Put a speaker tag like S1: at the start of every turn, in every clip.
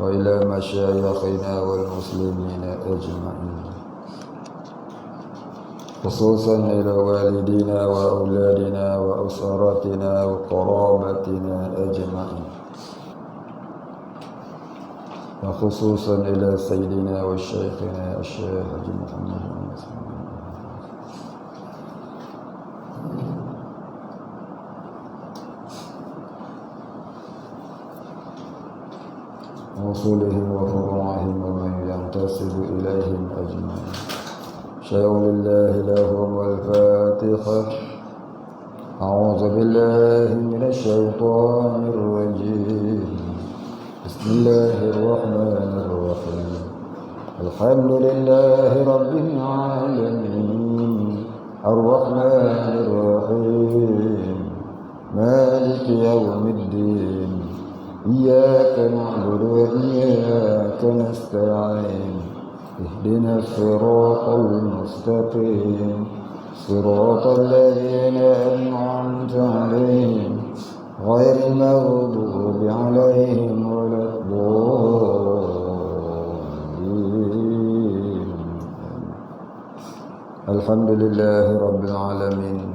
S1: وإلى مشايخنا والمسلمين أجمعين، خصوصا إلى والدينا وأولادنا وأسرتنا وقرابتنا أجمعين، وخصوصا إلى سيدنا وشيخنا الشيخ حاج محمد وصولهم وفروعهم ومن ينتسب إليهم أجمعين. شيء لله لهم والفاتحة. أعوذ بالله من الشيطان الرجيم. بسم الله الرحمن الرحيم. الحمد لله رب العالمين الرحمن الرحيم مالك يوم الدين إياك نعبد وإياك نستعين اهدنا الصراط المستقيم صراط الذين أنعمت عليهم غير المغضوب عليهم ولا الضالين. الحمد لله رب العالمين،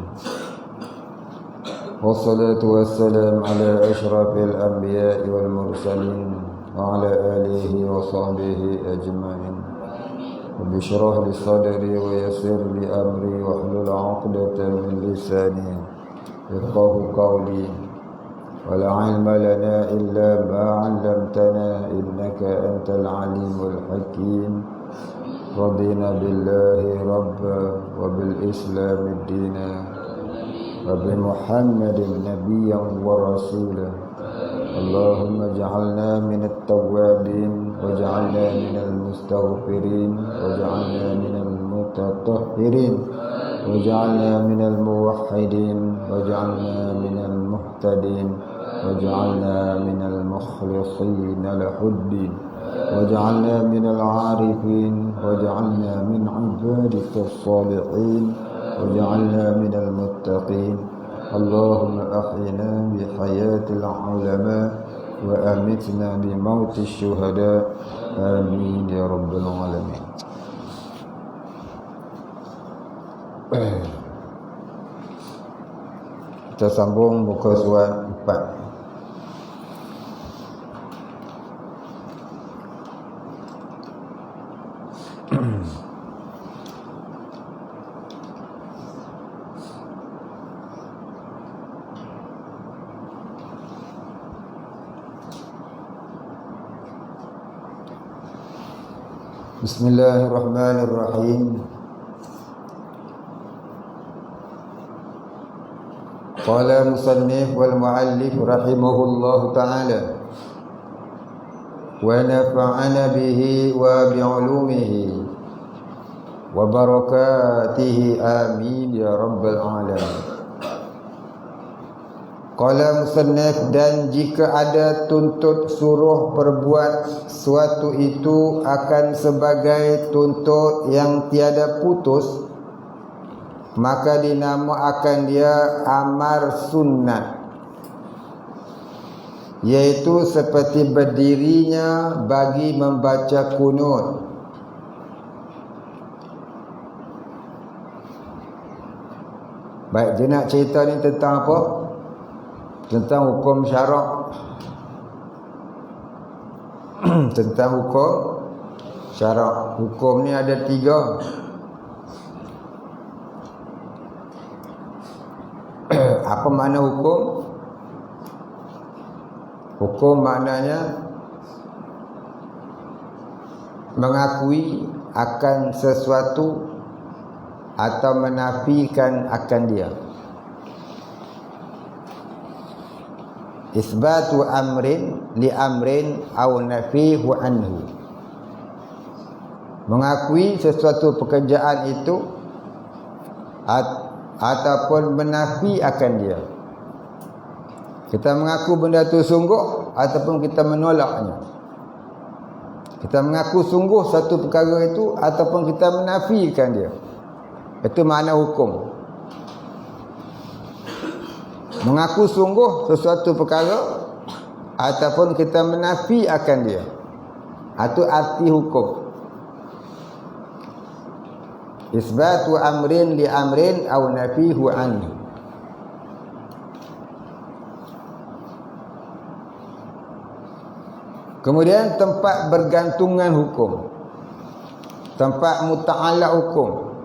S1: والصلاة والسلام على أشرف الأنبياء والمرسلين وعلى آله وصحبه أجمعين. رب اشرح لي صدري ويسر لي أمري واحلل عقدة من لساني يفقهوا قولي. ولا علم لنا إلا ما علمتنا إنك أنت العليم الحكيم. رضينا بالله ربا وبالإسلام دينا وبمحمد نبيا ورسولا. اللهم اجعلنا من التوابين واجعلنا من المستغفرين واجعلنا من المتطهرين واجعلنا من الموحدين واجعلنا من المهتدين واجعلنا من المخلصين له الدين واجعلنا من العارفين واجعلنا من عبادك الصالحين واجعلنا من المتقين. اللهم أحينا بحياة العلماء وأمتنا بموت الشهداء. آمين يا رب العالمين. Kita sambung muka surat 4. Bismillahirrahmanirrahim. Qala musannif wal muallif rahimahullahu ta'ala wa nafa'ana bihi wa bi'ulumihi wa barakatihi amin ya rabbal alamin. Qala musannif, dan jika ada tuntut suruh perbuat suatu itu akan sebagai tuntut yang tiada putus, maka dinamakan dia amar sunnah, yaitu seperti berdirinya bagi membaca kunut. Baik, dia nak cerita ni tentang apa? Tentang hukum syarak. Tentang hukum syarak. Hukum ni ada 3. Apa makna hukum? Hukum maknanya mengakui akan sesuatu atau menafikan akan dia. Isbatu amrin li amrin aw nafihu anhu. Mengakui sesuatu pekerjaan itu ataupun menafi akan dia. Kita mengaku benda itu sungguh ataupun kita menolaknya. Kita mengaku sungguh satu perkara itu ataupun kita menafikan dia. Itu makna hukum. Mengaku sungguh sesuatu perkara ataupun kita menafi akan dia. Itu arti hukum. Isbatu amrin li amrin aw nafihu anhu. Kemudian tempat bergantungan hukum, tempat muta'allaq hukum.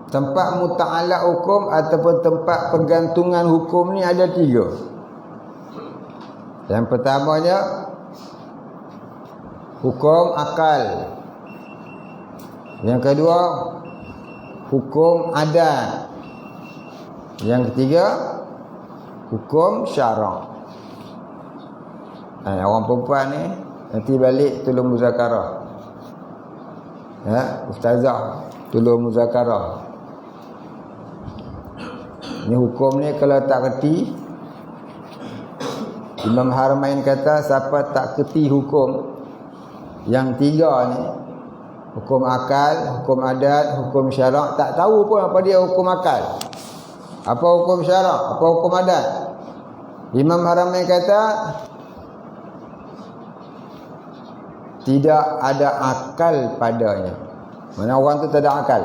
S1: Tempat muta'allaq hukum ataupun tempat pergantungan hukum ni ada 3. Yang pertamanya hukum akal. Yang kedua hukum adat. Yang ketiga hukum syarak. Orang perempuan ni nanti balik tolong muzakarah. Ustazah tolong muzakarah. Ni hukum ni kalau tak kerti, Imam Haramain kata siapa tak kerti hukum yang 3 ni, hukum akal, hukum adat, hukum syarak, tak tahu pun apa dia hukum akal, apa hukum syarak, apa hukum adat. Imam Haramain kata tidak ada akal padanya. Mana orang tu tak ada akal.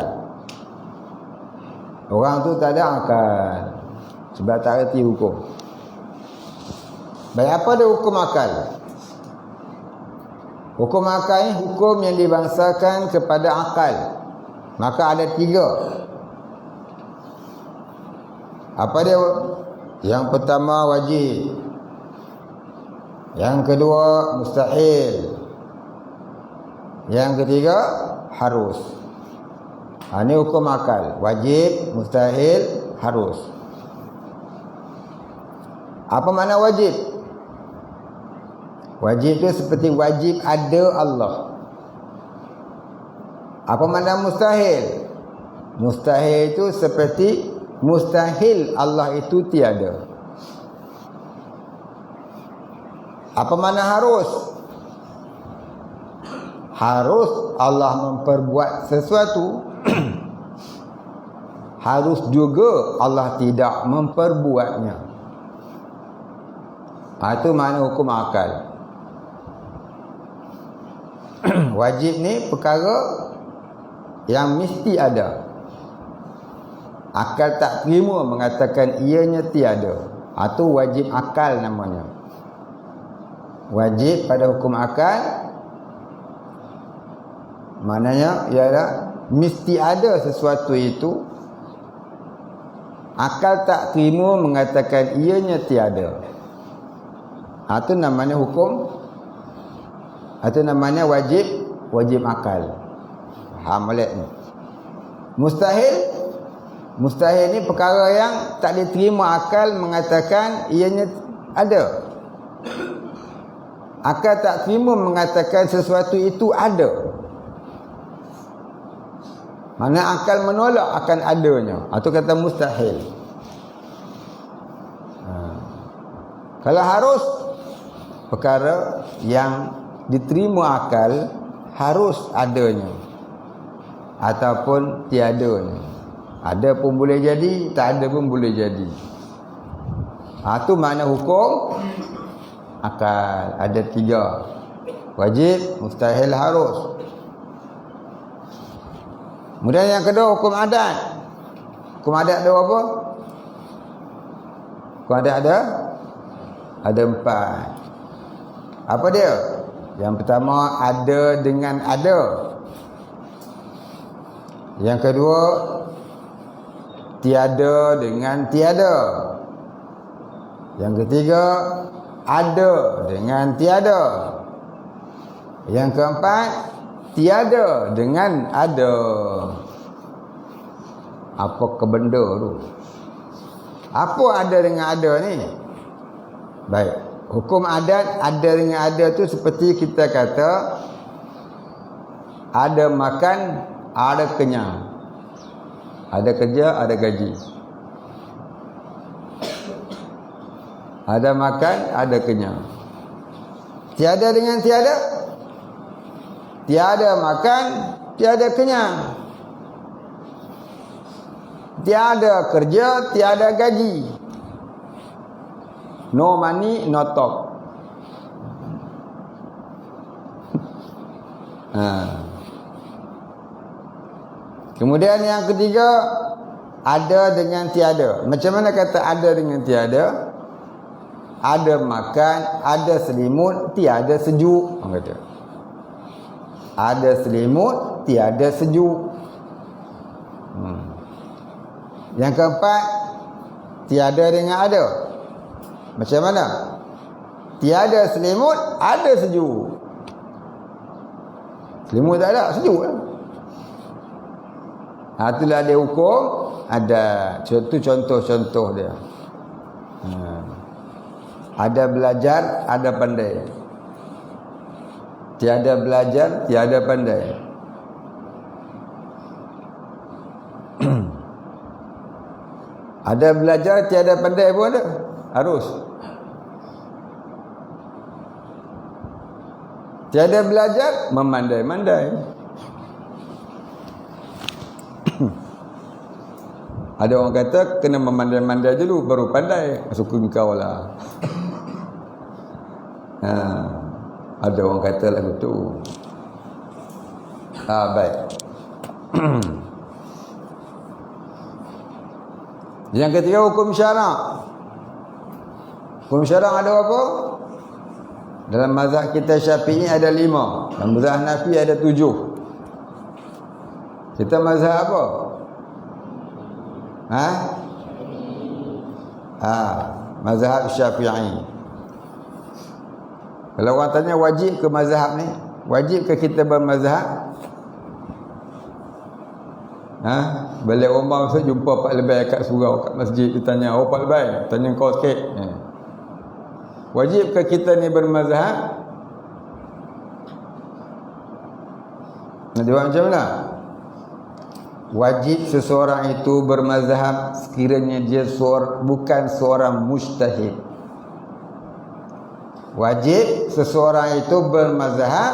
S1: Orang tu tak ada akal sebab tak reti hukum. Baik, apa dia hukum akal? Hukum akal ni hukum yang dibangsakan kepada akal. Maka ada 3. Apa dia? Yang pertama wajib. Yang kedua mustahil. Yang ketiga harus. Ini hukum akal. Wajib, mustahil, harus. Apa makna wajib? Wajib itu seperti wajib ada Allah. Apa makna mustahil? Mustahil itu seperti mustahil Allah itu tiada. Apa makna harus? Harus Allah memperbuat sesuatu, harus juga Allah tidak memperbuatnya. Itu makna hukum akal. Wajib ni perkara yang mesti ada. Akal tak terima mengatakan ianya tiada. Itu wajib akal namanya. Wajib pada hukum akal maknanya ialah mesti ada sesuatu itu. Akal tak terima mengatakan ianya tiada. Itu namanya hukum. Itu namanya wajib akal. Faham boleh ni? Mustahil ni perkara yang tak diterima akal mengatakan ianya ada. Akal tak terima mengatakan sesuatu itu ada. Mana akal menolak akan adanya. Itu kata mustahil. Kalau harus, perkara yang diterima akal harus adanya ataupun tiadanya. Ada pun boleh jadi, tak ada pun boleh jadi. Itu makna hukum akal. Ada 3. Wajib, mustahil, harus. Kemudian yang kedua hukum adat. Hukum adat ada apa? Hukum adat ada 4. Apa dia? Yang pertama ada dengan ada. Yang kedua tiada dengan tiada. Yang ketiga ada dengan tiada. Yang keempat tiada dengan ada. Apa ke benda tu? Apa ada dengan ada ni? Baik, hukum adat ada dengan ada tu seperti kita kata ada makan, ada kenyang. Ada kerja, ada gaji. Ada makan, ada kenyang. Tiada dengan tiada. Tiada makan, tiada kenyang. Tiada kerja, tiada gaji. No money, no talk. Kemudian yang ketiga, ada dengan tiada. Macam mana kata ada dengan tiada? Ada makan, ada selimut, tiada sejuk. Orang kata ada selimut, tiada sejuk. Yang keempat, tiada dengan ada. Macam mana? Tiada selimut, ada sejuk. Selimut tak ada, sejuk lah. Itulah dia hukum. Ada contoh-contoh dia. Ada belajar, ada pandai. Tiada belajar, tiada pandai. Ada belajar, tiada pandai pun ada. Harus. Tiada belajar, memandai-mandai. Ada orang kata kena memandai-mandai dulu baru pandai. Suka kau lah. Ada orang kata lagu tu. Baik. Yang ketiga, hukum syarak. Hukum syarak ada apa? Dalam mazhab kita Syafi'i ada 5. Dalam mazhab Hanafi ada 7. Kita mazhab apa? Mazhab Syafi'i. Kalau orang tanya wajib ke mazhab ni? Wajib ke kita bermazhab? Balik rumah masa jumpa Pak Lebay kat surau, kat masjid, dia tanya, oh Pak Lebay, tanya kau sikit. Wajib ke kita ni bermazhab? Nak jawab macam mana? Wajib seseorang itu bermazhab sekiranya dia bukan seorang mujtahid. Wajib seseorang itu bermazhab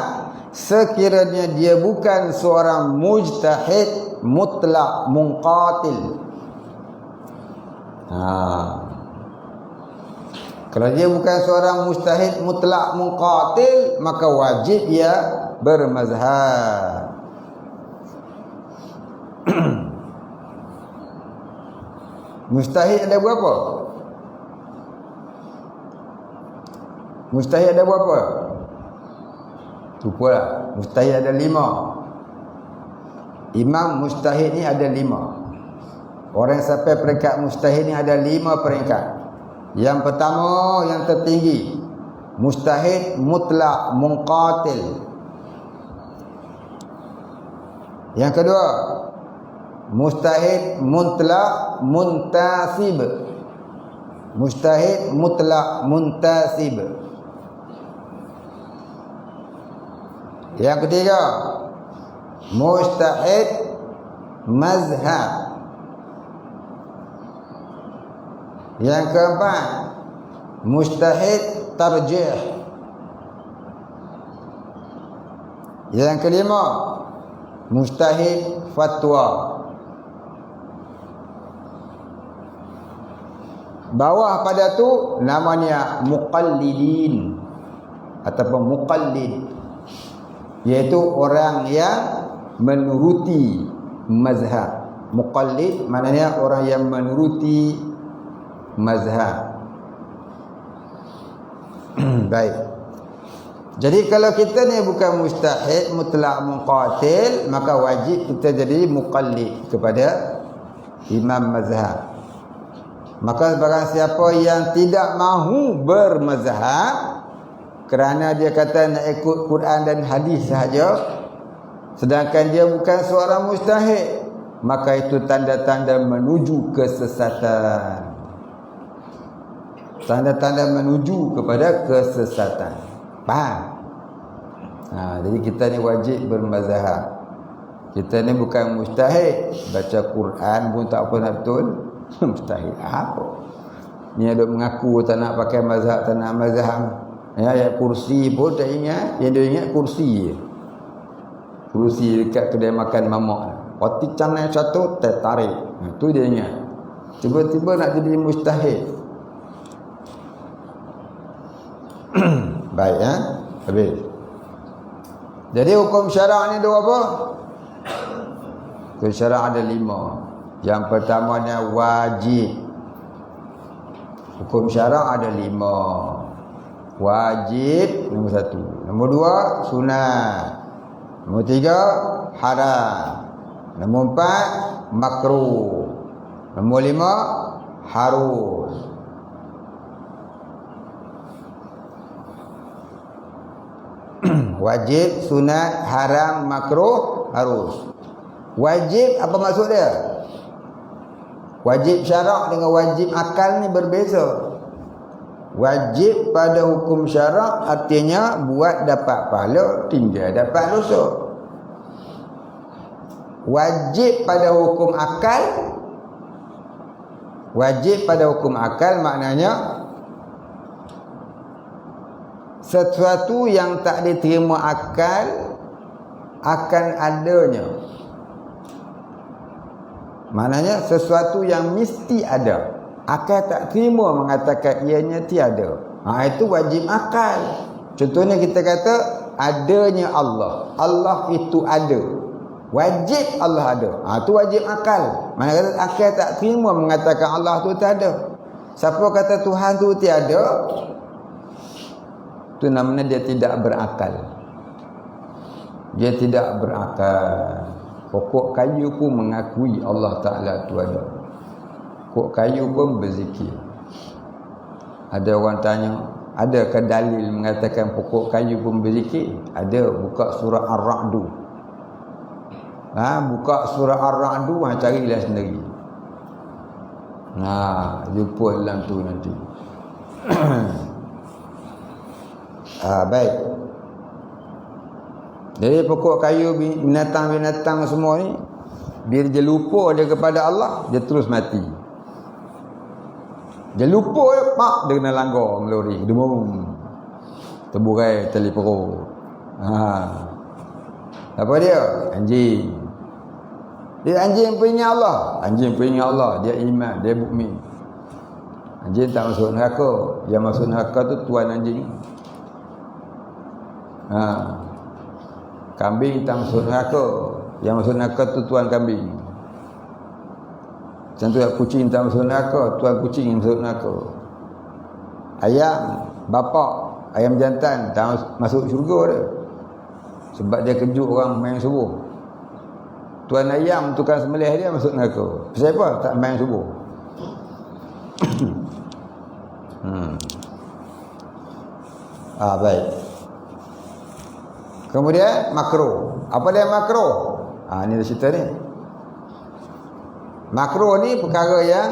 S1: sekiranya dia bukan seorang mujtahid mutlak munqatil. Kalau dia bukan seorang mujtahid mutlak munqatil, maka wajib ia bermazhab. Mujtahid ada berapa? Mujtahid ada berapa? Lupalah. Mujtahid ada 5. Imam mujtahid ni ada 5. Orang yang sampai peringkat mujtahid ni ada 5 peringkat. Yang pertama, yang tertinggi, mujtahid mutlak munqatil. Yang kedua, mujtahid mutlak muntasib. Mujtahid mutlak muntasib. Yang ketiga, mujtahid mazhab. Yang keempat, mujtahid tarjih. Yang kelima, mujtahid fatwa. Bawah pada tu namanya muqallidin ataupun muqallid, iaitu orang yang menuruti mazhab. Muqallid maknanya orang yang menuruti mazhab. Baik. Jadi kalau kita ni bukan mujtahid mutlak munqatil, maka wajib kita jadi muqallid kepada imam mazhab. Maka barang siapa yang tidak mahu bermazhab kerana dia kata nak ikut Quran dan hadis sahaja, sedangkan dia bukan seorang mujtahid, maka itu tanda-tanda menuju kesesatan. Tanda-tanda menuju kepada kesesatan. Faham? Jadi kita ni wajib bermazhab. Kita ni bukan mujtahid, baca Quran pun tak pernah betul. Mustahil apa? Ni ada mengaku tak nak pakai mazhab, tak nak mazhab. Ya, kursi pun tak ingat. Yang dia ingat kursi je. Kursi dekat kedai makan mamak. Roti canai satu tertarik. Itu dia ingat. Tiba-tiba nak jadi mustahil. Baik, habis. Jadi hukum syarak ni dua apa? Hukum syarak ada 5. Yang pertamanya wajib. Hukum syarak ada 5. Wajib nombor 1. Nombor 2 sunat. Nombor 3 haram. Nombor 4 makruh. Nombor 5 harus. Wajib, sunat, haram, makruh, harus. Wajib apa maksud dia? Wajib syarak dengan wajib akal ni berbeza. Wajib pada hukum syarak artinya buat dapat pahala, tinggal dapat dosa. Wajib pada hukum akal, wajib pada hukum akal maknanya sesuatu yang tak diterima akal akan adanya. Maknanya sesuatu yang mesti ada, akal tak terima mengatakan ianya tiada. Itu wajib akal. Contohnya kita kata adanya Allah. Allah itu ada. Wajib Allah ada. Itu wajib akal. Mana kata akal tak terima mengatakan Allah tu tak ada. Siapa kata Tuhan tu tiada, itu namanya dia tidak berakal. Dia tidak berakal. Pokok kayu pun mengakui Allah Ta'ala tu ada. Pokok kayu pun berzikir. Ada orang tanya, adakah dalil mengatakan pokok kayu pun berzikir? Ada. Buka surah Ar-Ra'du. Buka surah Ar-Ra'du, carilah sendiri. Jumpa dalam tu nanti. Baik. Jadi pokok kayu, binatang-binatang semua ni, bila dia lupa dia kepada Allah, dia terus mati. Dia lupa, dia kena langgar melori, demam, terburai tali perut. Apa dia? Anjing. Dia anjing punya Allah. Anjing punya Allah, dia iman, dia mukmin. Anjing tak masuk neraka. Yang masuk neraka tu tuan anjing. Kambing tak masuk neraka. Yang masuk neraka tu tuan kambing. Macam tu kucing tak masuk neraka, tuan kucing yang masuk neraka. Ayam, bapak ayam jantan tak masuk syurga dia. Sebab dia kejut orang main subuh. Tuan ayam tukang sembelih dia masuk neraka. Pasal apa? Tak main subuh. Baik. Kemudian makruh. Apa dia makruh? Ni dia cerita ni. Makruh ni perkara yang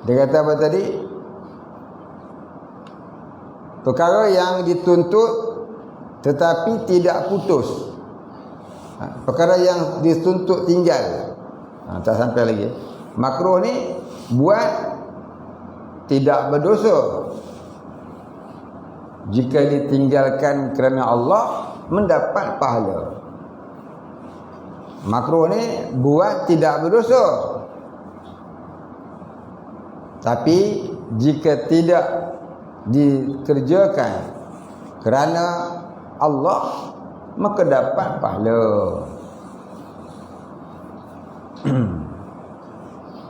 S1: dia kata apa tadi? Perkara yang dituntut tetapi tidak putus. Perkara yang dituntut tinggal. Tak sampai lagi. Makruh ni buat tidak berdosa. Jika ditinggalkan kerana Allah, mendapat pahala. Makruh ni buat tidak berdosa. Tapi jika tidak dikerjakan kerana Allah, maka dapat pahala.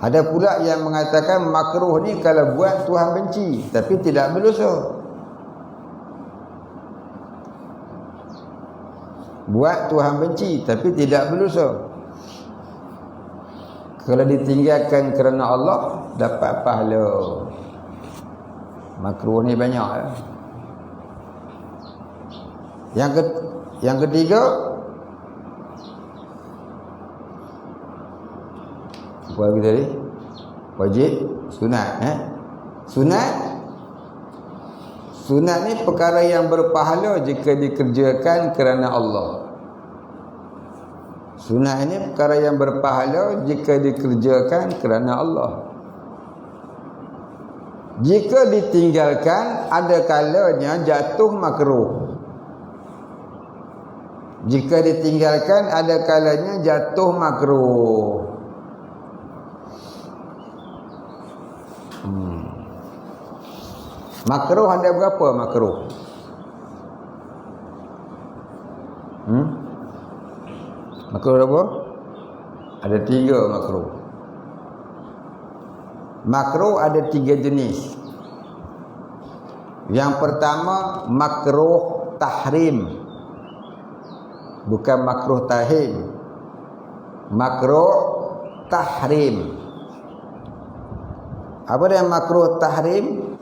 S1: Ada pula yang mengatakan makruh ni kalau buat Tuhan benci, tapi tidak berdosa. Buat Tuhan benci tapi tidak berdosa. Kalau ditinggalkan kerana Allah, dapat pahala. Makruh ni banyak. Yang ketiga, apa lagi tadi? Wajib, sunat. Sunat ni perkara yang berpahala jika dikerjakan kerana Allah. Sunat ini perkara yang berpahala jika dikerjakan kerana Allah. Jika ditinggalkan, ada kalanya jatuh makruh. Jika ditinggalkan, ada kalanya jatuh makruh. Makruh ada berapa makruh? Makruh apa? Ada 3 makruh. Makruh ada 3 jenis. Yang pertama makruh tahrim, bukan makruh tahrim. Makruh tahrim. Apa dia makruh tahrim?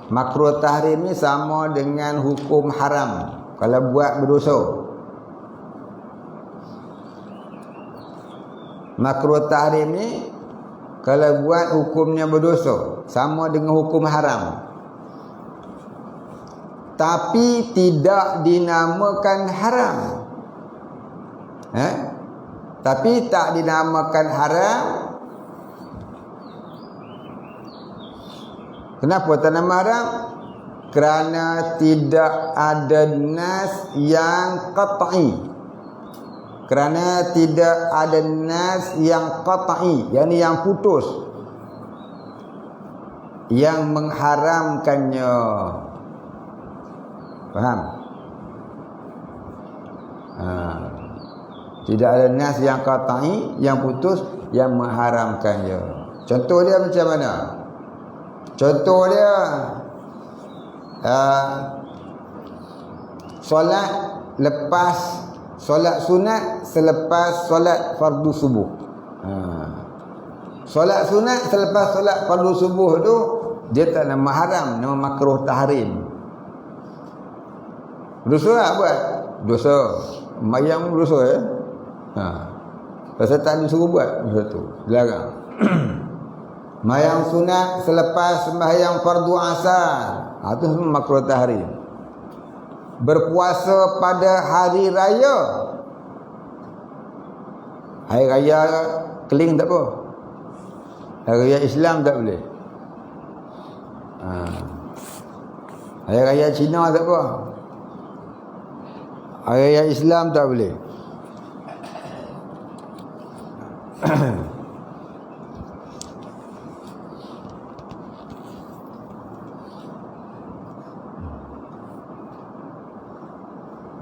S1: Makruh tahrim ni sama dengan hukum haram. Kalau buat berdosa. Makruh tahrim ni kalau buat hukumnya berdosa, sama dengan hukum haram. Tapi tidak dinamakan haram. Tapi tak dinamakan haram. Kenapa tak nama haram? Kerana tidak ada nas yang qat'i. Kerana tidak ada nas yang qat'i, yakni yang putus, yang mengharamkannya. Faham? Tidak ada nas yang qat'i, yang putus, yang mengharamkannya. Contoh dia macam mana? Contoh dia solat lepas solat sunat selepas solat fardu subuh. Solat sunat selepas solat fardu subuh tu dia tak nama haram, nama makruh tahrim. Dosa tak buat? Dosa. Mayang dosa ya. Pasal tak disuruh buat dosa tu. Dilarang. Mayang sunat selepas sembahyang fardu asar. Itu makruh tahrim. Berpuasa pada hari raya. Hari raya keling tak apa. Hari raya Islam tak boleh. Hari raya Cina tak apa. Hari raya Islam tak boleh.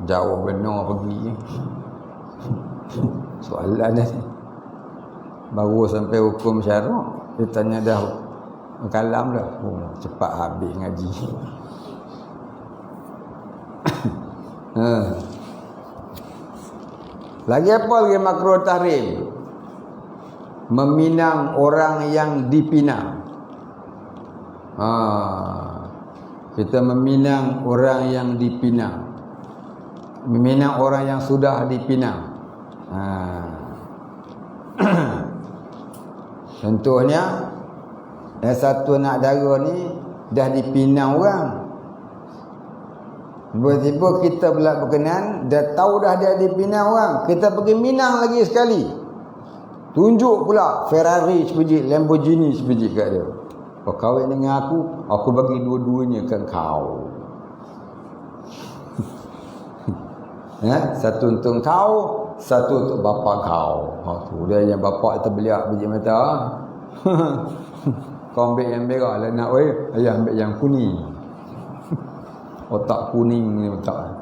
S1: Jauh benar pergi. Soalan ni baru sampai hukum syarak, dia tanya dah kalam dah. Cepat habis ngaji. Lagi apa lagi makruh tahrim? Meminang orang yang dipinang. Kita meminang orang yang dipinang. Meminang orang yang sudah dipinang. Contohnya, yang satu anak dara ni dah dipinang orang. Tiba-tiba kita pula berkenan, dah tahu dah dia dipinang orang, kita pergi minang lagi sekali. Tunjuk pula Ferrari sebiji, Lamborghini sebiji kat dia. Kau kahwin dengan aku bagi dua-duanya kan kau. Satu untuk kau, satu untuk bapa kau. Tu dia yang bapa terbeliak biji mata. Kau ambil yang merah lah nak ayah ambil yang kuning. Otak kuning ni otak.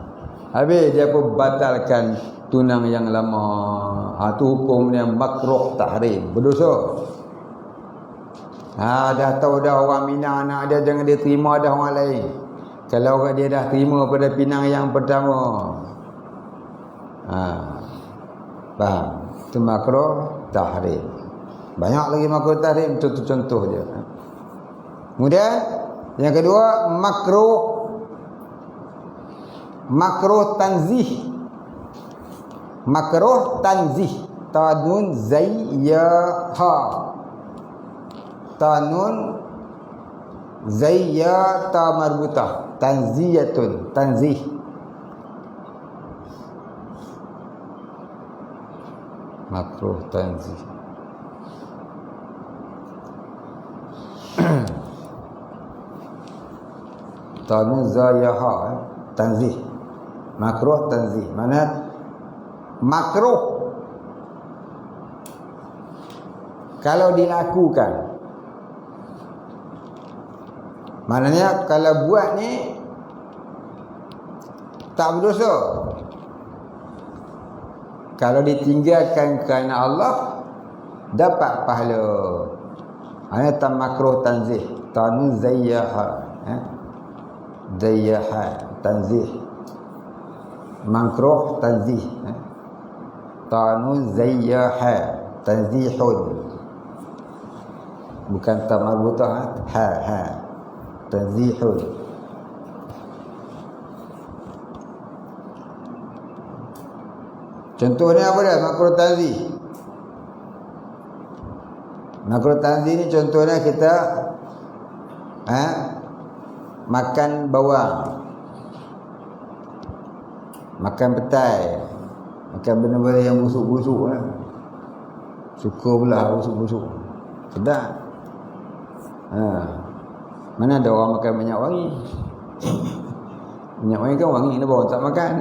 S1: Habis dia pun batalkan tunang yang lama. Tu hukum yang makruh tahrim, berdosa. Dah tahu dah orang minang anak dia, jangan dia terima dah orang lain. Kalau orang dia dah terima pada pinang yang pertama. Faham? Itu makruh tahrim. Banyak lagi makruh tahrim, contoh dia. Kemudian yang kedua makruh tanzih. Makruh tanzih. Tanun zayyaha. Tanun zayyata marbutah. Tanziyatun. Tanzih. Makruh tanzih. Tanun zayaha. Tanzih. Makruh tanzih. Mana makruh kalau dilakukan. Maknanya kalau buat ni tak berdosa. Kalau ditinggalkan kerana Allah, dapat pahala. Hanya tak makruh tanzih. Tanu zayyaha. Zayyaha. Tanzih. Makruh tanzih. Tanu zayyaha. Tanzihun. Bukan tak marbutah. Ha. Tanzihun. Contohnya apa dia? Makruh tanzih. Makruh tanzih ni contohnya kita makan bawang, makan petai, makan benda-benda yang busuk-busuk lah. Suka pula busuk-busuk. Sedap. Mana ada orang makan minyak wangi? Minyak wangi kan wangi, ni bawang tak makan.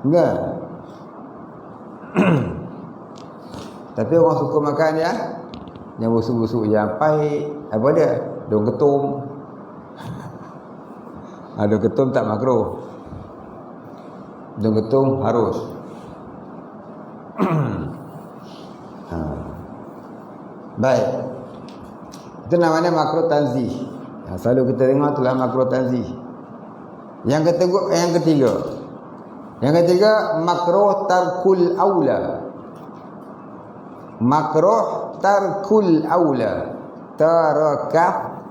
S1: Enggak. Tapi orang suka makan yang busuk-busuk, yang pahit. Apa dia? Daun ketum. Daun ketum tak makruh. Daun ketum harus. Baik. Itu namanya makruh tanzih. Selalu kita dengar itulah makruh tanzih. Yang ketiga makruh tarkul aula. Makruh tarkul aula. Tarakaf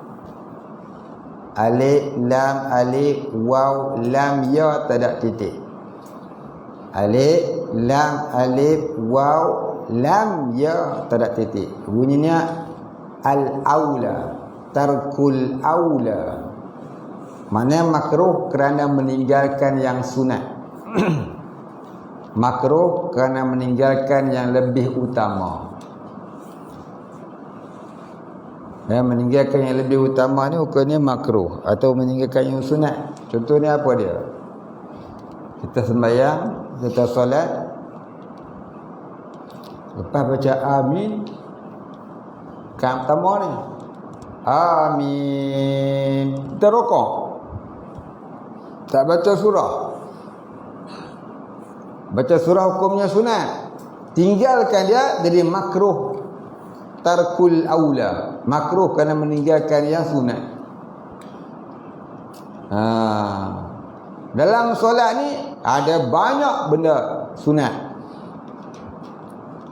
S1: alif lam alif waw lam ya tak titik. Alif lam alif waw lam ya tak titik. Bunyinya al aula. Tarkul aula. Maknanya makruh kerana meninggalkan yang sunat. Makruh kerana meninggalkan yang lebih utama. Meninggalkan yang lebih utama ni hukumnya makruh, atau meninggalkan yang sunat. Contohnya apa dia? Kita sembahyang, kita solat, lepas baca amin, kan pertama ni amin, kita rukuk, tak baca surah. Baca surah hukumnya sunat, tinggalkan dia jadi makruh. Tarkul aula, makruh kerana meninggalkan yang sunat. Dalam solat ni ada banyak benda sunat.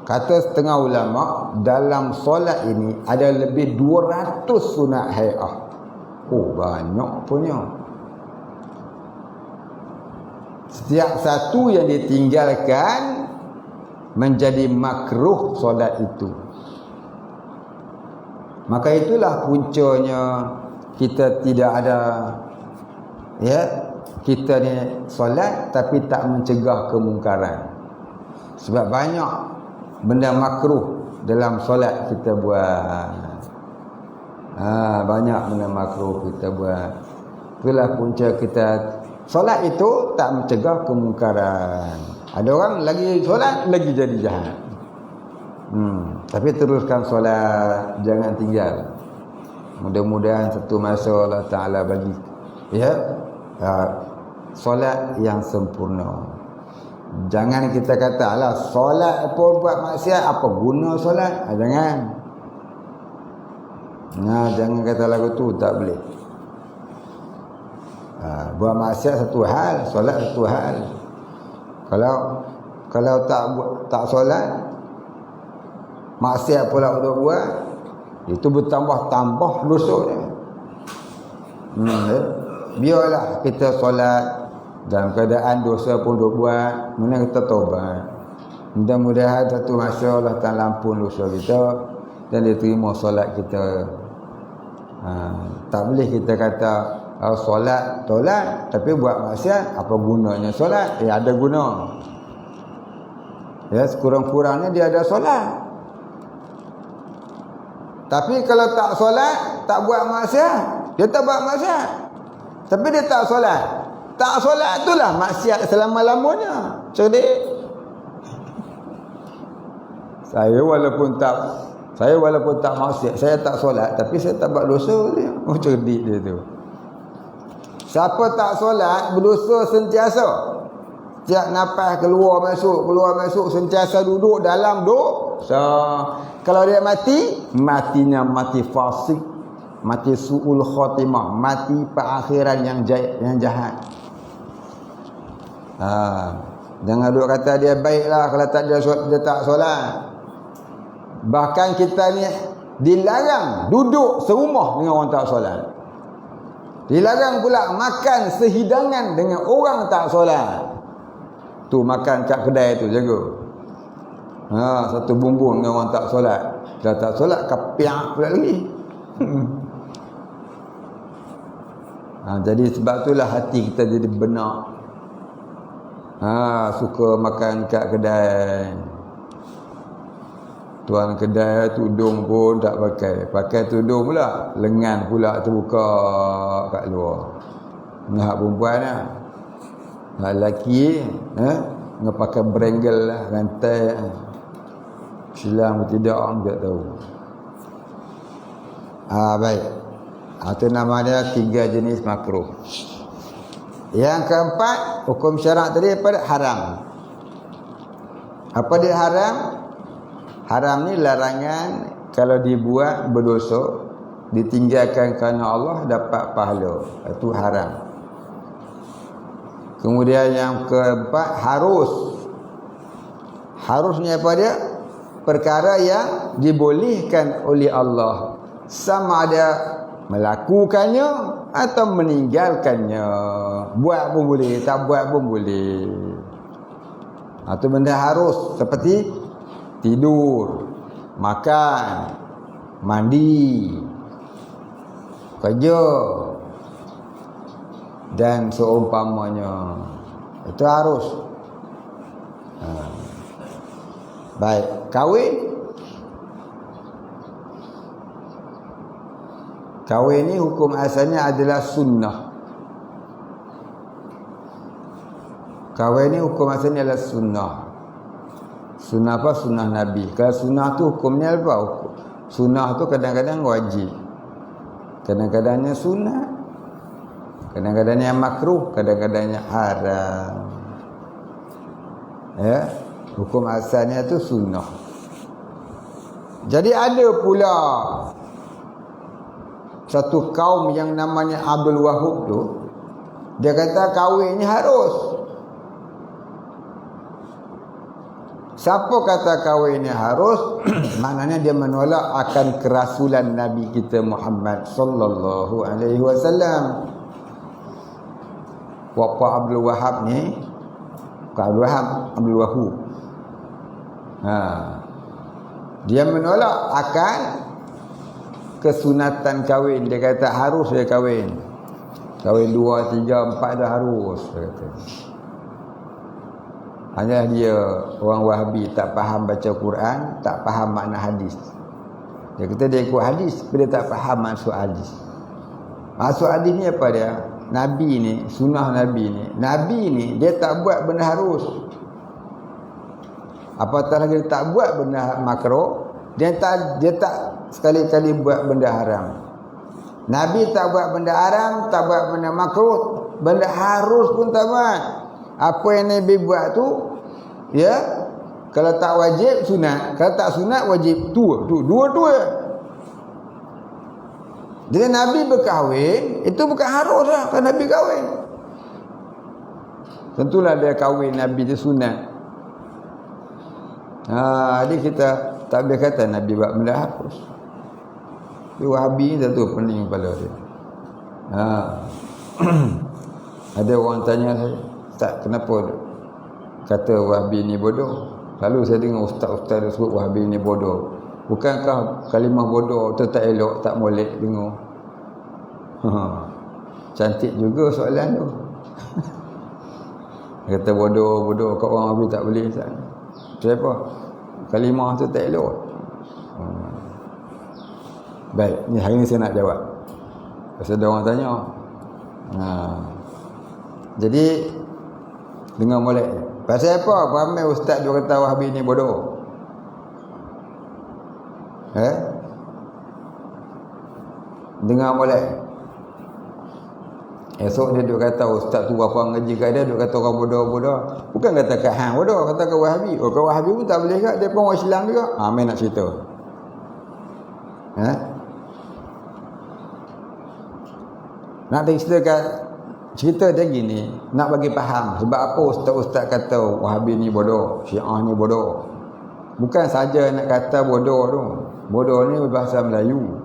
S1: Kata setengah ulama, dalam solat ini ada lebih 200 sunat hai'ah. Oh, banyak punya. Setiap satu yang ditinggalkan menjadi makruh solat itu. Maka itulah puncanya kita tidak ada, kita ni solat tapi tak mencegah kemungkaran. Sebab banyak benda makruh dalam solat kita buat. Banyak benda makruh kita buat. Itulah punca kita. Solat itu tak mencegah kemungkaran. Ada orang lagi solat lagi jadi jahat. Tapi teruskan solat, jangan tinggal. Mudah-mudahan satu masa Allah Ta'ala bagi solat yang sempurna. Jangan kita kata, alah solat pun buat maksiat, apa guna solat? Jangan. Jangan kata lagu tu, tak boleh. Buat maksiat satu hal, solat satu hal. Kalau tak solat, maksiat pula duk buat, itu bertambah-tambah dosanya. Biarlah kita solat dalam keadaan dosa pun duk buat, mana kita taubat. Mudah-mudahan satu masa Allah Ta'ala ampun dosa kita dan dia terima solat kita. Tak boleh kita kata solat tolak tapi buat maksiat, apa gunanya solat? Ada guna. Sekurang-kurangnya dia ada solat. Tapi kalau tak solat, tak buat maksiat, dia tak buat maksiat. Tapi dia tak solat. Tak solat itulah maksiat selama-lamanya. Cerdik. Saya walaupun tak maksiat, saya tak solat, tapi saya tak buat dosa dia. Cerdik dia tu. Siapa tak solat berdosa sentiasa. Setiap nafas keluar masuk sentiasa duduk dalam dosa. Kalau dia mati, matinya mati fasik, mati su'ul khatimah, mati perakhiran yang jahat. Jangan duk kata dia baiklah kalau tak dia tak solat. Bahkan kita ni dilarang duduk serumah dengan orang tak solat. Dilarang pula makan sehidangan dengan orang tak solat. Tu makan kat kedai tu jaga. Satu bumbung dengan orang tak solat. Dah tak solat kapiak pula lagi. Jadi sebab itulah hati kita jadi benak. Suka makan kat kedai. Tuan kedai tudung pun tak pakai tudung pula, lengan pula terbuka kat luar. Nak perempuan lah, nak lelaki nak pakai berenggel lah, rantai silang tidak orang tak tahu. Baik, itu nama dia 3 jenis makruh. Yang keempat, hukum syarak tadi apa? Haram. Apa dia haram? Haram ni larangan kalau dibuat berdosa, ditinggalkan kerana Allah dapat pahala. Itu haram. Kemudian yang keempat, harusnya apa dia? Perkara yang dibolehkan oleh Allah, sama ada melakukannya atau meninggalkannya. Buat pun boleh, tak buat pun boleh. Itu benda harus, seperti tidur, makan, mandi, kerja dan seumpamanya. Itu harus. Baik, kahwin. Kahwin ni hukum asalnya adalah sunnah. Kahwin ni hukum asalnya adalah sunnah. Sunnah apa? Sunnah Nabi. Kalau sunnah tu hukumnya apa? Sunnah tu kadang-kadang wajib, kadang-kadangnya sunnah, kadang-kadangnya makruh, kadang-kadangnya haram. Hukum asalnya tu sunnah. Jadi ada pula satu kaum yang namanya Abdul Wahab tu, dia kata kahwin ni harus. Siapa kata kahwin ni harus? Maknanya dia menolak akan kerasulan Nabi kita Muhammad sallallahu alaihi wasallam. Bapa Abdul Wahab ni, bukan Abdul Wahab, Abdul Wahab. Dia menolak akan kesunatan kahwin. Dia kata harus dia kahwin. Kahwin 2, 3, 4 dah harus, dia kata. Hanya dia orang Wahabi tak faham baca Quran, tak faham makna hadis. Dia kata dia ikut hadis, tapi dia tak faham maksud hadis. Maksud hadis ni apa dia? Nabi ni, sunnah Nabi ni dia tak buat benda harus. Apatah lagi dia tak buat benda makruh, dia tak sekali-kali buat benda haram. Nabi tak buat benda haram, tak buat benda makruh, benda harus pun tak buat. Apa yang Nabi buat tu, ya, kalau tak wajib sunat, kalau tak sunat wajib. Dua ya. Jadi Nabi berkahwin itu bukan harus lah kalau Nabi kahwin. Tentulah dia kahwin Nabi dia sunat. Jadi kita tak boleh kata Nabi buat benda harus. Tapi Wahabi ni tentu pening kepala dia. Ada orang tanya saya, tak, kenapa kata Wahabi ni bodoh? Lalu saya dengar ustaz-ustaz sebut Wahabi ni bodoh. Bukankah kalimah bodoh tu tak elok, tak molek dengar? Cantik juga soalan tu. Kata bodoh kat orang Wahabi tak boleh. Kenapa? Kalimah tu tak elok. Baik, ni hari ni saya nak jawab. Pasal ada orang tanya. Jadi dengar molek. Pasal apa? Ramai ustaz dia kata Wahabi ni bodoh. Dengar molek. Esok dia duk kata ustaz tu apa ngaji kat dia, duk kata orang bodoh-bodoh. Bukan kata kat hang bodoh, kata kat Wahabi. Oh, kat Wahabi pun tak boleh kat, dia pun orang Islam juga. Main nak cerita. Nak cerita dia gini, nak bagi faham sebab apa ustaz-ustaz kata Wahabi ni bodoh, Syiah ni bodoh. Bukan saja nak kata bodoh tu. Bodoh ni berbahasa Melayu.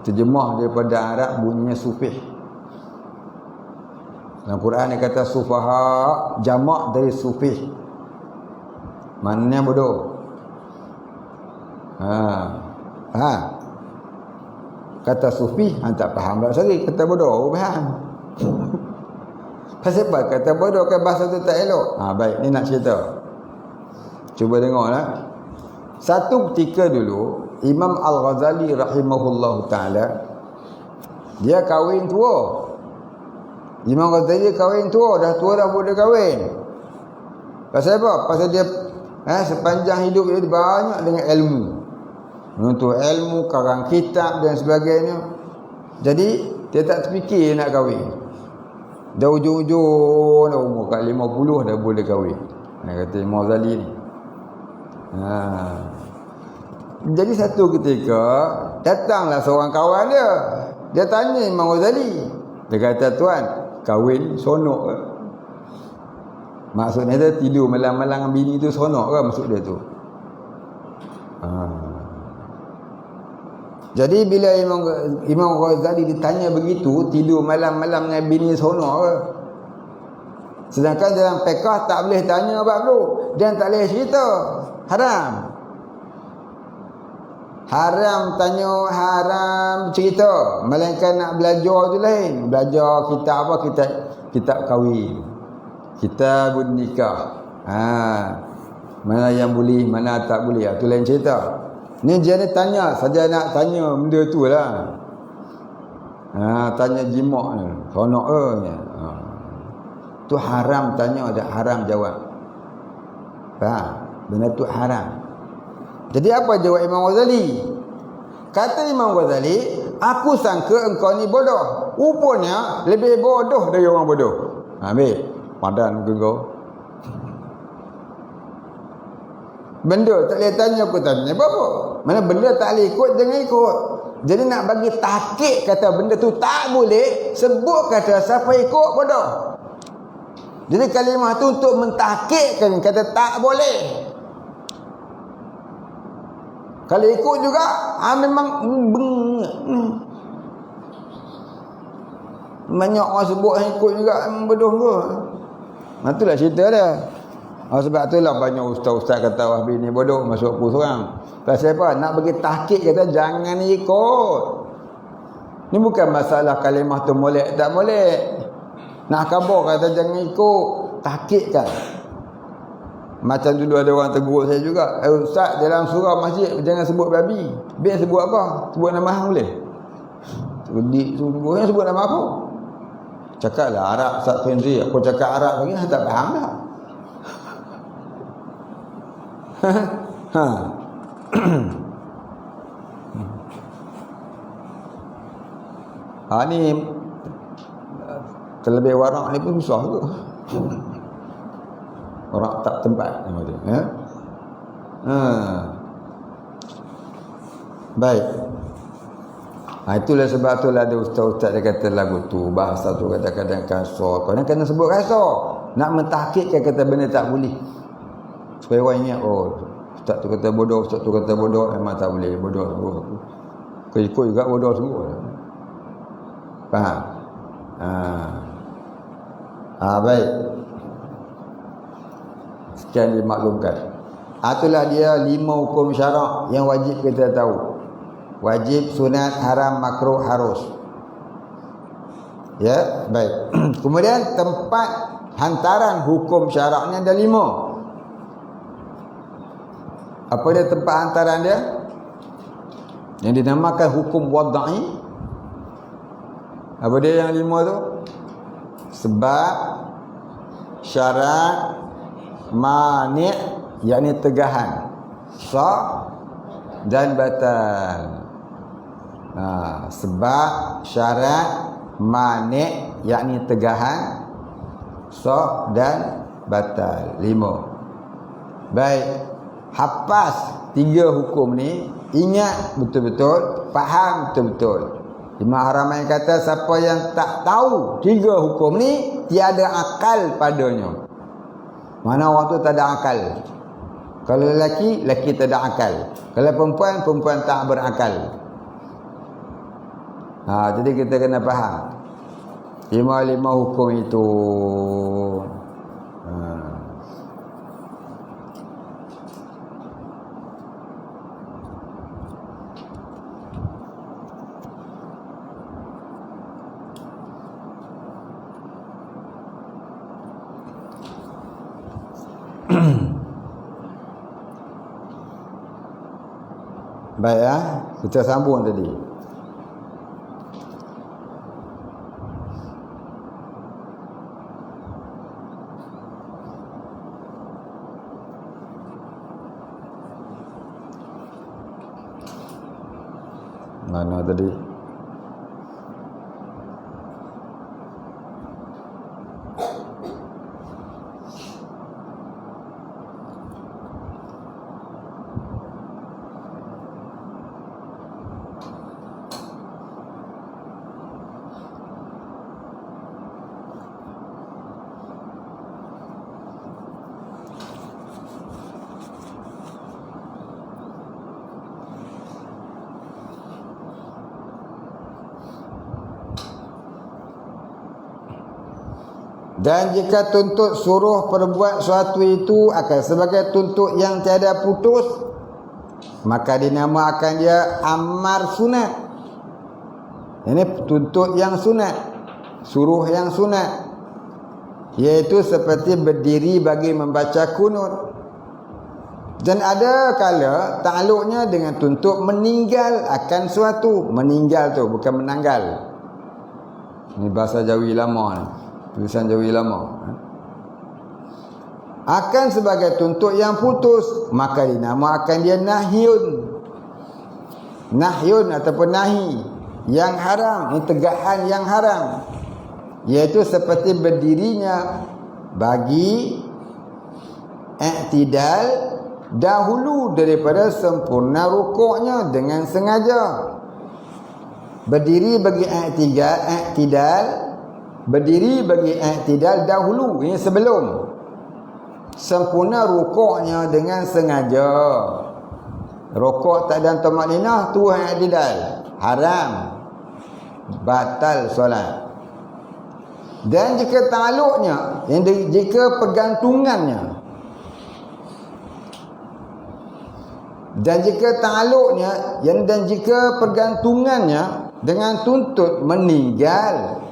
S1: Terjemah daripada Arab bunyinya sufih. Dalam Quran dia kata sufaha, jamak dari sufih. Maknanya bodoh. Kata sufi, tak faham tak sekali. Kata bodoh, faham. Pasal apa? Kata bodoh kan bahasa tu tak elok. Baik, ni nak cerita. Cuba tengoklah. Satu ketika dulu, Imam Al-Ghazali rahimahullahu ta'ala, dia kahwin tua. Imam Ghazali kahwin tua dah boleh kahwin. Pasal apa? Pasal dia sepanjang hidup dia banyak dengan ilmu. Menuntut ilmu, karang kitab dan sebagainya. Jadi dia tak terfikir nak kahwin. Dah ujung-ujung dah umur kat 50 dah boleh kahwin. Kata Imam Ghazali ni. Jadi satu ketika datanglah seorang kawan dia. Dia tanya Imam Ghazali. Dia kata, tuan, kahwin sonok ke? Maksudnya dia tidur malam-malam dengan bini tu sonok ke maksud dia tu? Jadi bila Imam Ghazali ditanya begitu, tidur malam-malam dengan bini sonok ke? Sedangkan dalam fiqh tak boleh tanya bab tu, dan tak boleh cerita. Haram tanya, haram cerita. Melainkan nak belajar tu lain. Belajar kitab apa? Kitab kahwin, kitabun nikah. Mana yang boleh, mana tak boleh, tu lain cerita. Ni dia ni tanya, saja nak tanya benda tu lah. Tanya jimak ni, sonok ke ni. Tu haram tanya, ada haram jawab. Benda tu haram. Jadi apa jawab Imam Ghazali? Kata Imam Ghazali, aku sangka engkau ni bodoh. Rupanya lebih bodoh dari orang bodoh. Ambil padan ke kau. Benda tak boleh tanya, aku tanya apa-apa. Mana benda tak boleh ikut, jangan ikut. Jadi nak bagi tahqiq kata benda tu tak boleh, sebut kata siapa ikut bodoh. Jadi kalimah tu untuk mentahqiqkan kata tak boleh. Kalau ikut juga memang banyak orang sebut ikut juga bodoh ke. Itulah cerita dia. Sebab itulah banyak ustaz-ustaz kata Wahabi ni bodoh, masuk aku seorang. Pasal apa? Nak bagi tahqiq kata jangan ikut. Ni bukan masalah kalimah tu molek tak molek. Nak khabar kata jangan ikut, tahqiqkan. Macam dulu ada orang tegur saya juga, ustaz dalam surau masjid jangan sebut babi. Biar sebut apa? Sebut nama hang boleh? Sungguhnya sebut nama apa? Cakaplah Arab Ustaz Fenzi. Aku cakap Arab lagi tak faham dah. Ni terlebih warak ni pun susah juga. Orang tak tempat nama dia. Baik. Itulah sebab itulah ada ustaz-ustaz dia kata lagu tu, bahasa tu kadang-kadang kasar. Kau kena sebut kasar. Nak mentahqiqkan kata benda tak boleh. Supaya orang ingat, ustaz tu kata bodoh, ustaz tu kata bodoh, memang tak boleh, bodoh sungguh. Kau ikut juga bodoh sungguh. Faham? Baik. Sekian dimaklumkan. Itulah dia 5 hukum syarak yang wajib kita tahu. Wajib, sunat, haram, makruh, harus. Ya, baik. Kemudian tempat hantaran hukum syaraknya ada 5. Apa dia tempat hantaran dia? Yang dinamakan hukum wadai. Apa dia yang 5 tu? Sebab, syarat, mani', yakni tegahan, sah dan batal. Sebab, syarat, mani' yakni tegahan, sah dan batal. 5. Baik, hafaz 3 hukum ni, ingat betul-betul, faham betul-betul. Imam Haramain kata siapa yang tak tahu 3 hukum ni tiada akal padanya. Mana orang tu tak ada akal. Kalau lelaki, lelaki tak ada akal. Kalau perempuan, perempuan tak berakal. Jadi kita kena faham 5 hukum itu. Baik ya, kita sambung tadi. Mana tadi? Dan jika tuntut suruh perbuat suatu itu akan sebagai tuntut yang tiada putus, maka dinamakan dia amar sunat. Ini tuntut yang sunat, suruh yang sunat, iaitu seperti berdiri bagi membaca kunut. Dan ada kala takluknya dengan tuntut meninggal akan suatu. Meninggal tu bukan menanggal. Ini bahasa Jawi lama ni, tulisan Jawi lama. Akan sebagai tuntut yang putus, maka dinamakan dia nahyun. Nahyun ataupun nahi yang haram, ini tegahan yang haram, iaitu seperti berdirinya bagi i'tidal dahulu daripada sempurna rukuknya dengan sengaja. Berdiri bagi i'tidal, berdiri bagi i'tidal dahulu, ini sebelum sempurna rukuknya dengan sengaja. Rukuk tak ada tumakninah, tu i'tidal, haram, batal solat. Dan jika ta'alluqnya, jika pergantungannya, dan jika pergantungannya dengan tuntut meninggal,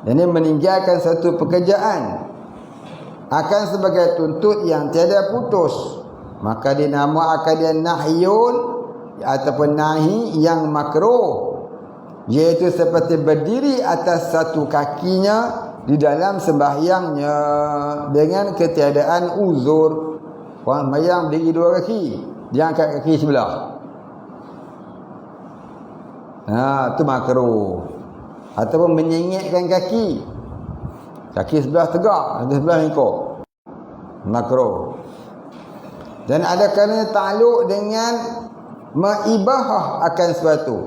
S1: ini meninggalkan satu pekerjaan, akan sebagai tuntut yang tiada putus, maka dinamakan dia nahyun ataupun nahi yang makruh, iaitu seperti berdiri atas satu kakinya di dalam sembahyangnya dengan ketiadaan uzur. Orang sembahyang berdiri 2 kaki, dia angkat kaki sebelah, itu makruh. Ataupun menyengitkan kaki sebelah tegak, sebelah ikut, makruh. Dan ada kerana takluk dengan mengibahah akan suatu,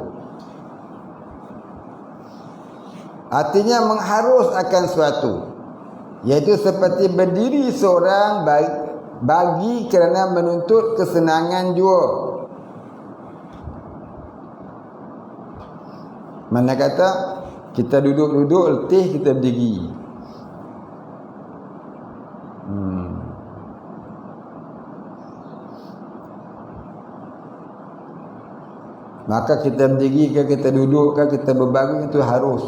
S1: artinya mengharus akan suatu, iaitu seperti berdiri seorang bagi kerana menuntut kesenangan jua. Mana kata kita duduk-duduk, letih kita berdiri. Maka kita berdiri ke kita duduk ke kita berbaring itu harus.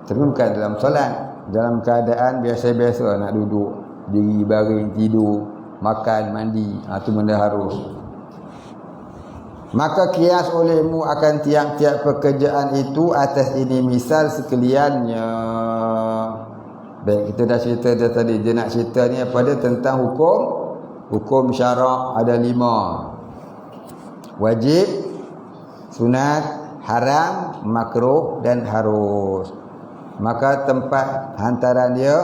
S1: Tapi bukan dalam solat. Dalam keadaan biasa-biasa nak duduk, diri, baring, tidur, makan, mandi, itu benda harus. Maka kias olehmu akan tiap-tiap pekerjaan itu atas ini misal sekaliannya. Baik, kita dah cerita dah tadi. Dia nak cerita ni apa dia tentang hukum syarak ada 5. Wajib, sunat, haram, makruh dan harus. maka tempat hantaran dia,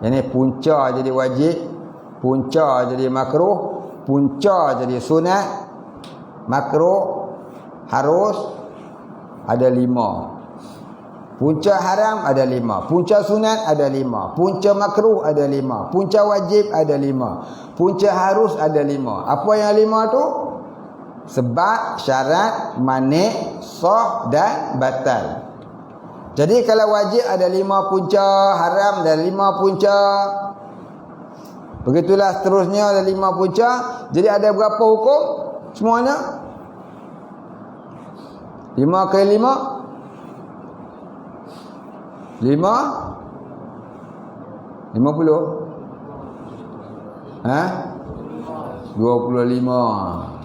S1: yang ni punca jadi wajib, punca jadi makruh, punca jadi sunat, makruh harus ada 5. Punca haram ada 5, punca sunat ada 5, punca makruh ada 5, punca wajib ada 5, punca harus ada 5. Apa yang 5 tu? Sebab, syarat, mani', sah dan batal. Jadi kalau wajib ada 5 punca, haram ada 5 punca, begitulah seterusnya ada 5 punca. Jadi ada berapa hukum semuanya? 5 kali 5 50. Ha? 25.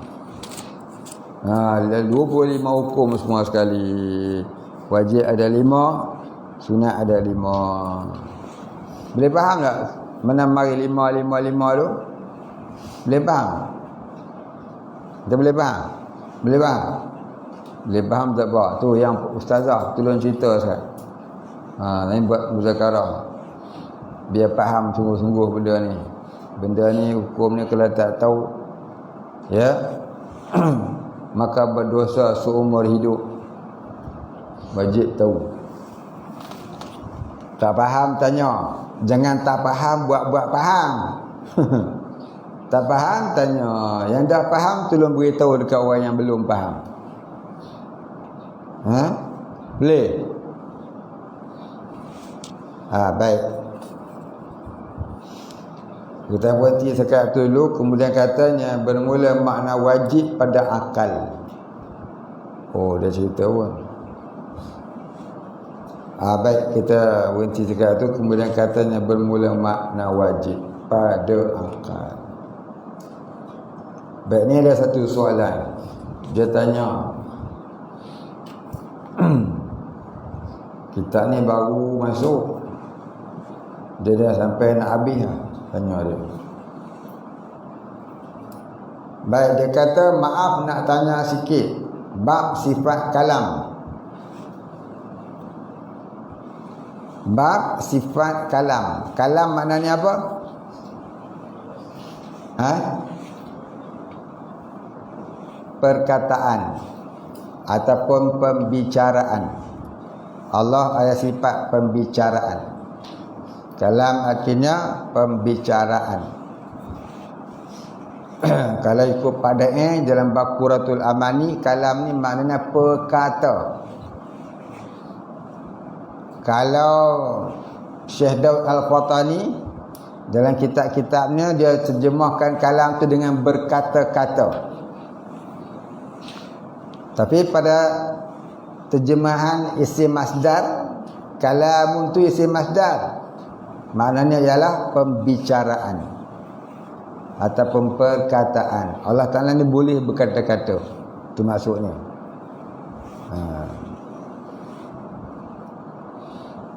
S1: Ha, 25 hukum semua sekali. Wajib ada 5, sunat ada 5. Boleh faham tak? Mana mari 5 tu? Boleh faham? Kita boleh faham? Boleh faham? Boleh faham tak apa? Tu yang ustazah tolong cerita sekarang. Ni buat muzakarah biar faham sungguh-sungguh benda ni. Benda ni, hukum ni kalau tak tahu, ya, maka berdosa seumur hidup. Wajib tahu. Tak faham tanya, jangan tak faham buat-buat faham. Tak faham tanya, yang dah faham tolong beritahu dekat orang yang belum faham. Boleh? Baik. Kita berhenti sekat dulu. Kemudian katanya bermula makna wajib pada akal. Oh, dia cerita pun. Baik, kita berhenti sekat tu. Kemudian katanya bermula makna wajib pada akal. Baik, ni ada satu soalan. Dia tanya, kita ni baru masuk, dia dah sampai nak habis lah. Tanya dia. Baik, dia kata, maaf nak tanya sikit bab sifat kalam. Bab sifat kalam. Kalam maknanya apa? Perkataan ataupun pembicaraan. Allah ada sifat pembicaraan. Kalam artinya pembicaraan. Kalau ikut padanya dalam Baqaratul Amani, kalam ni maknanya perkata. Kalau Syekh Daud Al-Qatani dalam kitab-kitabnya, dia terjemahkan kalam tu dengan berkata-kata. Tapi pada terjemahan isim masdar, kalamun tu isim masdar, maknanya ialah pembicaraan ataupun perkataan. Allah Ta'ala ni boleh berkata-kata. Itu maksudnya.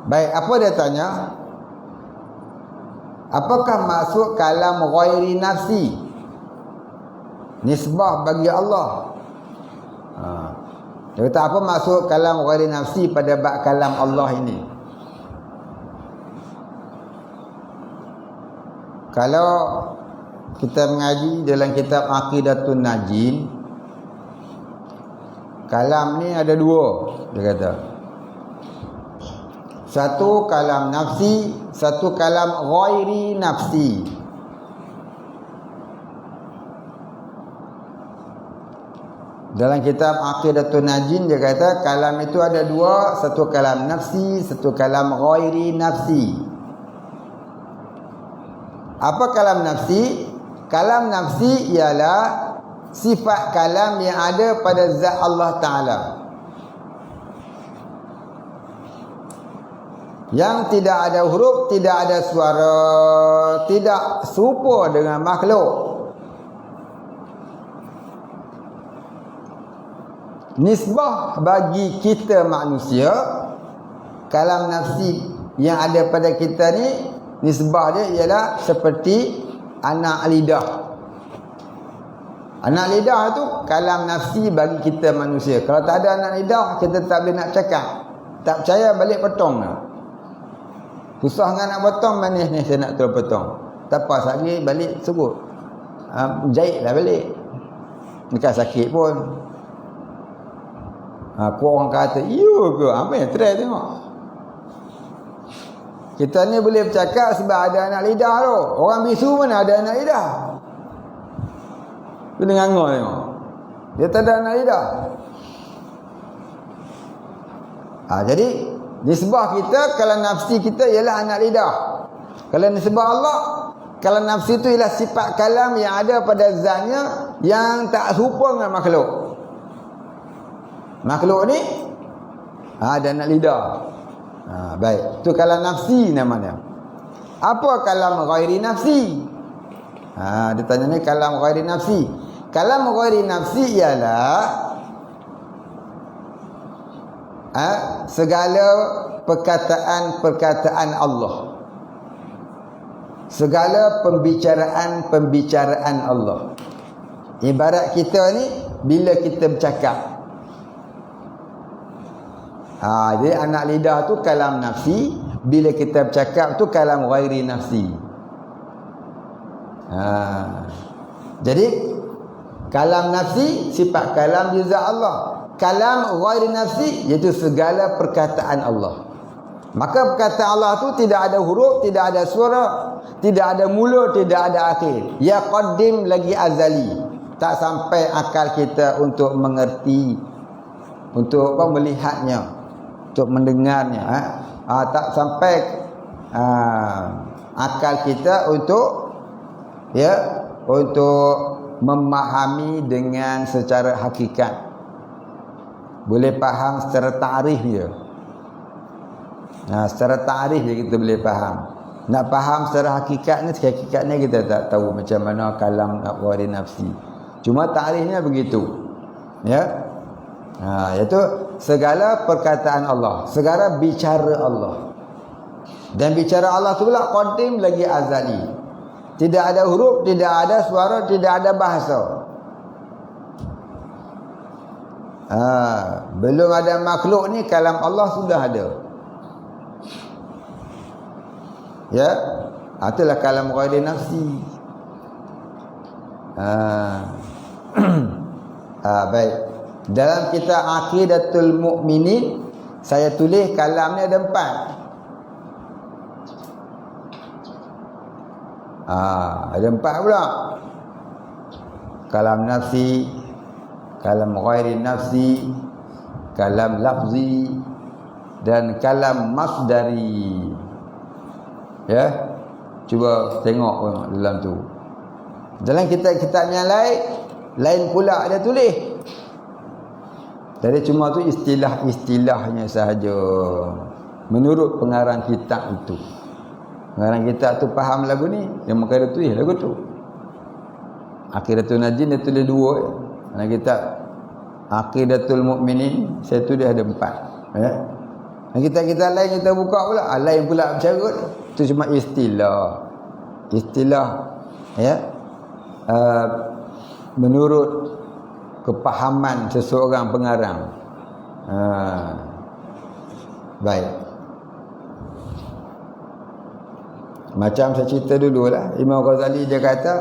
S1: Baik, apa dia tanya? Apakah maksud kalam ghairi nafsi? Nisbah bagi Allah. Dia kata, apa maksud kalam ghairi nafsi pada bab kalam Allah ini? Kalau kita mengaji dalam kitab Aqidatun Najin, kalam ni ada 2, dia kata. Satu kalam nafsi, satu kalam ghairi nafsi. Dalam kitab Aqidatun Najin dia kata kalam itu ada 2, satu kalam nafsi, satu kalam ghairi nafsi. Apa kalam nafsi? Kalam nafsi ialah sifat kalam yang ada pada zat Allah Ta'ala, yang tidak ada huruf, tidak ada suara, tidak serupa dengan makhluk. Nisbah bagi kita manusia, kalam nafsi yang ada pada kita ni, nisbah dia ialah seperti anak lidah. Anak lidah tu kalam nafsi bagi kita manusia. Kalau tak ada anak lidah, kita tak boleh nak cakap. Tak percaya, balik potong lah. Susah kan nak potong, manis ni saya nak terus potong. Tak apa, lagi balik sebut. Jahit lah balik. Bukan sakit pun. Kau orang kata, iyo ke? Apa yang try tengok. Kita ni boleh bercakap sebab ada anak lidah tu. Orang bisu mana ada anak lidah? Dia ngangor tengok. Dia tak ada anak lidah. Jadi nisbah kita, kalau nafsi kita ialah anak lidah. Kalau nisbah Allah, kalau nafsi itu ialah sifat kalam yang ada pada zatnya yang tak serupa dengan makhluk. Makhluk ni ada anak lidah. Baik, itu kalam nafsi namanya. Apa kalam ghairi nafsi? Dia tanya ni kalam ghairi nafsi. Kalam ghairi nafsi ialah segala perkataan-perkataan Allah. Segala pembicaraan Allah. Ibarat kita ni bila kita bercakap. Jadi anak lidah tu kalam nafsi, bila kita bercakap tu kalam ghairi nafsi. Jadi kalam nafsi sifat kalam di zat Allah. Kalam ghairi nafsi iaitu segala perkataan Allah. Maka perkataan Allah tu tidak ada huruf, tidak ada suara, tidak ada mula, tidak ada akhir. Ya qadim lagi azali. Tak sampai akal kita untuk mengerti, untuk melihatnya, untuk mendengarnya. Tak sampai akal kita untuk untuk memahami dengan secara hakikat. Boleh faham secara ta'rif dia. Secara ta'rif dia kita boleh faham. Nak faham secara hakikatnya kita tak tahu macam mana kalam ghairi nafsi. Cuma ta'rifnya begitu. Iaitu segala perkataan Allah, segala bicara Allah. Dan bicara Allah tu pula qadim lagi azali. Tidak ada huruf, tidak ada suara, tidak ada bahasa. Belum ada makhluk ni, kalam Allah sudah ada. Itulah kalam ghairi nafsi. Baik. Dalam kitab Aqidatul Mukminin saya tulis kalam ni ada 4. Ada 4 pula. Kalam nafsi, kalam ghairi nafsi, kalam lafzi, dan kalam masdari. Cuba tengok dalam tu. Dalam kitab-kitab yang lain pula ada tulis. Jadi cuma tu istilah-istilahnya sahaja. Menurut pengarang kitab itu. Pengarang kitab tu faham lagu ni, yang maka dia tulis lagu tu. Aqidatul Najin dia tulis 2. Dalam kitab Aqidatul Mukminin saya tulis ada 4. Kita lain kita buka pula, lain pula bercara tu cuma istilah menurut kepahaman seseorang pengarang. Baik, macam saya cerita dululah, Imam Ghazali dia kata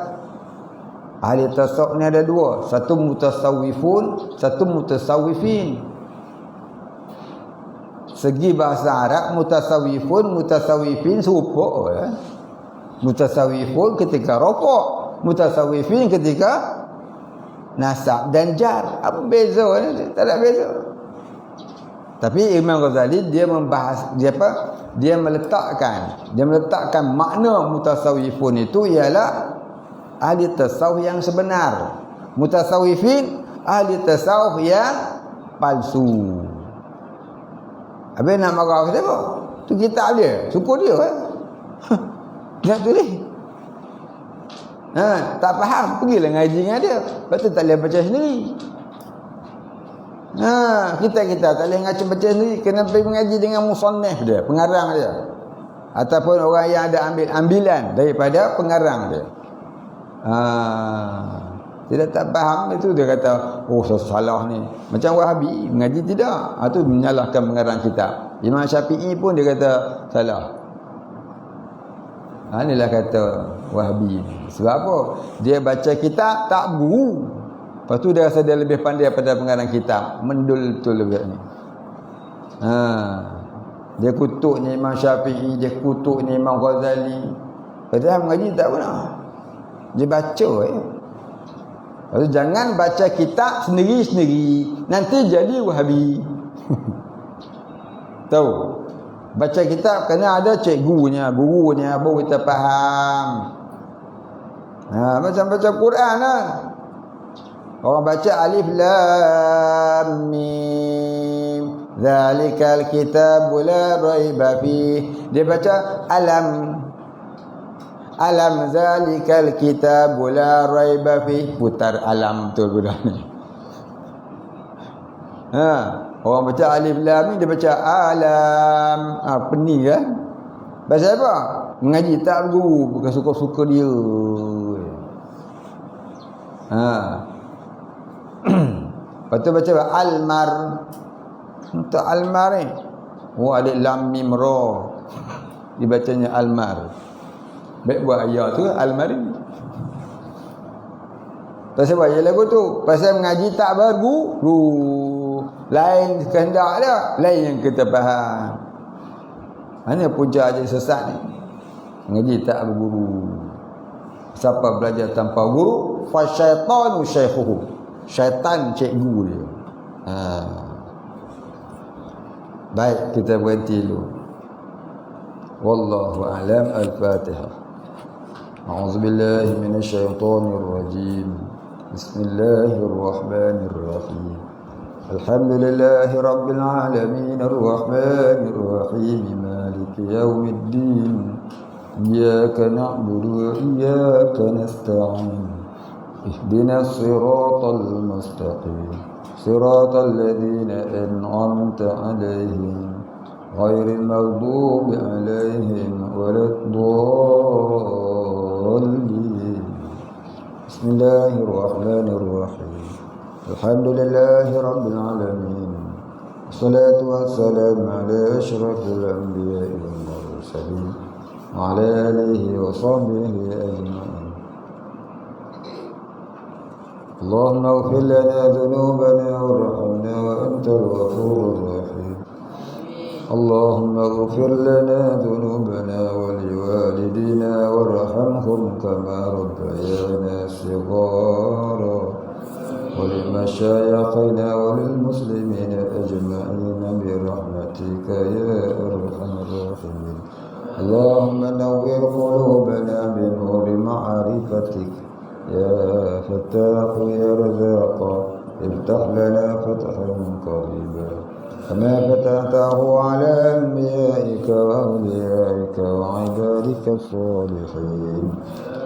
S1: ahli tasawuf ni ada 2, satu mutasawwifun, satu mutasawwifin. Segi bahasa Arab mutasawwifun, mutasawwifin serupa. Mutasawwifun ketika rafaa, mutasawwifin ketika nasab dan jar. Apa beza ni? Tak ada beza. Tapi Imam Ghazali dia membahas dia meletakkan makna mutasawwifun itu ialah ahli tasawuf yang sebenar. Mutasawwifin ahli tasawuf yang palsu. Habis nak marah apa? Tu kitab dia, suku dia kan. Dia tulis. Tak faham, pergilah ngaji dengan dia. Lepas tu tak boleh baca sendiri. Kita tak boleh baca sendiri, kena pergi mengaji dengan musannif dia, pengarang dia. Ataupun orang yang ada ambilan daripada pengarang dia. Tidak tak faham itu dia kata, oh salah ni. Macam Wahabi mengaji tidak. Itu menyalahkan pengarang kitab. Imam Syafi'i pun dia kata salah. Inilah kata Wahabi. Sebab apa? Dia baca kitab tak guru. Lepas tu dia rasa dia lebih pandai daripada pengarang kitab. Mendul betul lebih ni. Dia kutuknya Imam Syafi'i, dia kutuknya Imam Ghazali. Padahal mengaji tak pernah. Dia baca Lepas tu jangan baca kitab sendiri-sendiri. Nanti jadi Wahabi. Tahu? Baca kitab kena ada gurunya baru kita faham. Macam baca Quran lah. Orang baca alif lam mim zalikal kitab la raiba fih. Dia baca alam zalikal kitab la raiba fih. Putar alam betul budak ni. Orang baca alif lam ni dia baca alam. Pening kan? Pasal apa? Mengaji tak guru, bukan suka-suka dia. Lepas tu baca almar. Untuk almar ni. Ada lam mim ra. Dibacanya almar. Baik buat ayat tu almar ni. Pasal apa je lagu tu? Pasal mengaji tak berguru. Lain kehendak dia, lain yang kita faham. Mana puja je sesat ni? Mengaji tak berguru. Siapa belajar tanpa guru, fa syaitanu syaikhuhu. Syaitan cikgu dia. Baik, kita berhenti dulu. Wallahu a'lam. Al-Fatihah. A'udzubillahi minasyaitonir rajim. Bismillahirrahmanirrahim. Alhamdulillahi rabbil alamin arrahmanir rahim maliki yaumiddin. Iyyaka na'budu wa iyyaka nasta'in. Ihdinas siratal mustaqim. Siratal ladzina an'amta 'alaihim ghairil maghdubi 'alaihim waladdallin. Bismillahirrahmanirrahim. Alhamdulillahi rabbil alamin. Wassalatu wassalamu ala asyrafil anbiya'i wal mursalin wa ala alihi wa sahbihi ajma'in. Allahumma ighfir lana dhunubana warhamna wa antal ghafurur rahim. Allahumma ighfir lana dhunubana wa liwalidina warhamhum kama rabbayana shighara. ولمشايخنا وللمسلمين أجمعين برحمتك يا أرحم الراحمين. اللهم نور قلوبنا بنور معرفتك يا فتاح يا رزاق. افتح لنا فتحا قريبا كما فتحته على أنبيائك وأوليائك وعبادك الصالحين.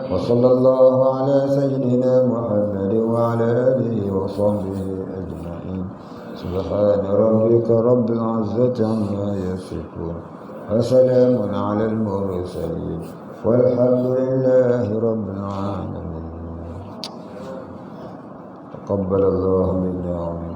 S1: وصلى الله على سيدنا محمد وعلى آله وصحبه أجمعين. سبحان ربك رب العزة عما يصفون وسلام على المرسلين والحمد لله رب العالمين. تقبل الله منا ومنكم.